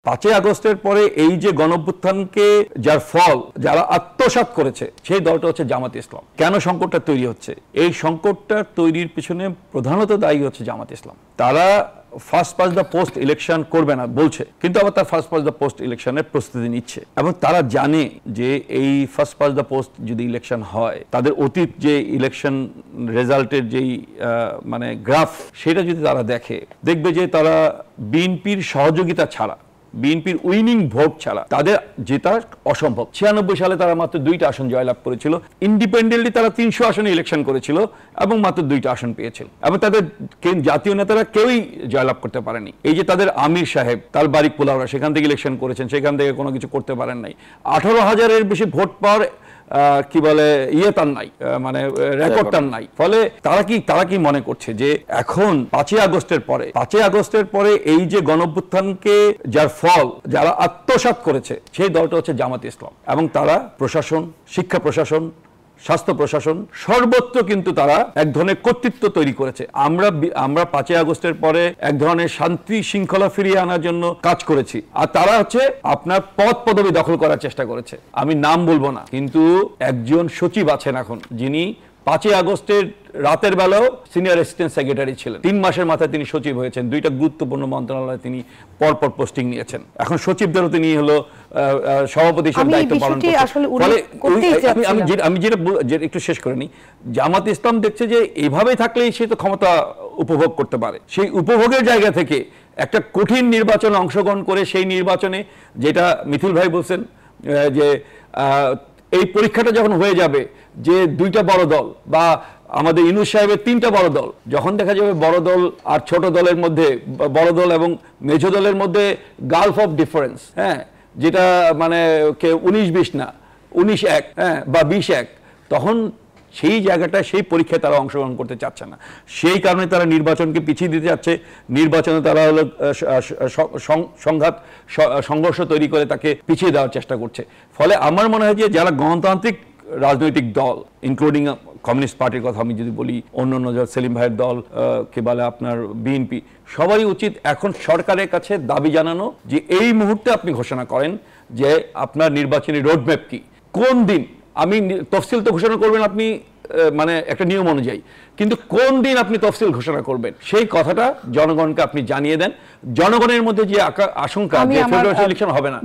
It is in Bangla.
5ই আগস্টের পরে এই যে গণঅভ্যুত্থানকে যার ফল যারা আত্মসাৎ করেছে সেই দলটা হচ্ছে জামাত ইসলাম। কেন সংকটটা তৈরি হচ্ছে? এই সংকটটা তৈরির পিছনে প্রধানত দায়ী হচ্ছে জামাত ইসলাম। তারা first pass the post election করবে না বলছে, কিন্তু আবার তার ফার্স্ট পাস দ্য পোস্ট ইলেকশনের প্রস্তুতি নিচ্ছে এবং তারা জানে যে এই ফার্স্ট পাস দ্য পোস্ট যদি ইলেকশন হয়, তাদের অতীত যে ইলেকশন রেজাল্টের যেই মানে গ্রাফ, সেটা যদি তারা দেখবে যে তারা বিএনপির সহযোগিতা ছাড়া, বিএনপির উইনিং ভোট ছাড়া তাদের জেতা অসম্ভব। 96 সালে তারা মাত্র 2টা আসন জয়লাভ করেছিল, ইন্ডিপেন্ডেন্টলি তারা 300 আসনে ইলেকশন করেছিল এবং মাত্র 2টা আসন পেয়েছিল এবং তাদের জাতীয় নেতারা কেউই জয়লাভ করতে পারেনি। এই যে তাদের আমির সাহেব, তার বাড়ি পোলাওড়া, সেখান থেকে ইলেকশন করেছেন, সেখান থেকে কোনো কিছু করতে পারেন নাই। 18,000-এর বেশি ভোট পাওয়ার কি বলে তার নাই, মানে রেকর্ড তার নাই। ফলে তারা কি মনে করছে যে এখন 5ই আগস্টের পরে এই যে গণঅভ্যুত্থানকে যার ফল যারা আত্মসাৎ করেছে সেই দলটা হচ্ছে জামাত ইসলাম এবং তারা প্রশাসন, শিক্ষা প্রশাসন, স্বাস্থ্য প্রশাসন সর্বত্র কিন্তু তারা এক ধরনের কর্তৃত্ব তৈরি করেছে। আমরা 5ই আগস্টের পরে এক ধরনের শান্তি শৃঙ্খলা ফিরিয়ে আনার জন্য কাজ করেছি, আর তারা হচ্ছে আপনার পদ পদবি দখল করার চেষ্টা করেছে। আমি নাম বলবো না, কিন্তু একজন সচিব আছেন এখন, যিনি 5ই আগস্টের রাতের বেলাও সিনিয়র অ্যাসিস্ট্যান্ট সেক্রেটারি ছিলেন। 3 মাসের মাথায় তিনি সচিব হয়েছেন, 2টা গুরুত্বপূর্ণ মন্ত্রণালয়ে তিনি পরপর পোস্টিং নিয়েছেন। এখন সচিবদেরও তিনি হলো সভাপতি হিসেবে দায়িত্ব পালন করছেন। আমি যেটা একটু শেষ করে নিই, জামাত ইসলাম দেখছে যে এইভাবেই থাকলেই সে তো ক্ষমতা উপভোগ করতে পারে। সেই উপভোগের জায়গা থেকে একটা কঠিন নির্বাচনে অংশগ্রহণ করে, সেই নির্বাচনে যেটা মিথুল ভাই বলছেন যে এই পরীক্ষাটা যখন হয়ে যাবে যে 2টা বড় দল বা আমাদের ইউনূস সাহেবের 3টা বড় দল, যখন দেখা যাবে বড় দল আর ছোট দলের মধ্যে, বড় দল এবং মেজো দলের মধ্যে গালফ অফ ডিফারেন্স, হ্যাঁ, যেটা মানে 19-20 না, 19-1, হ্যাঁ, বা 20-1, তখন সেই জায়গাটা, সেই পরীক্ষায় তারা অংশগ্রহণ করতে চাচ্ছে না। সেই কারণে তারা নির্বাচনকে পিছিয়ে দিতে যাচ্ছে। নির্বাচনে তারা হলো সংঘর্ষ তৈরি করে তাকে পিছিয়ে দেওয়ার চেষ্টা করছে। ফলে আমার মনে হয় যে যারা গণতান্ত্রিক রাজনৈতিক দল, ইনক্লুডিং কমিউনিস্ট পার্টির কথা আমি যদি বলি, অন্যান্য সেলিম ভাইয়ের দল, কে বলে আপনার বিএনপি, সবারই উচিত এখন সরকারের কাছে দাবি জানানো যে এই মুহূর্তে আপনি ঘোষণা করেন যে আপনার নির্বাচনী রোডম্যাপ কি, কোন দিন। আমি তফসিল তো ঘোষণা করবেন আপনি মানে একটা নিয়ম অনুযায়ী, কিন্তু কোন দিন আপনি তফসিল ঘোষণা করবেন সেই কথাটা জনগণকে আপনি জানিয়ে দেন। জনগণের মধ্যে যে আশঙ্কা যে ফেব্রুয়ারি ইলেকশন হবে না,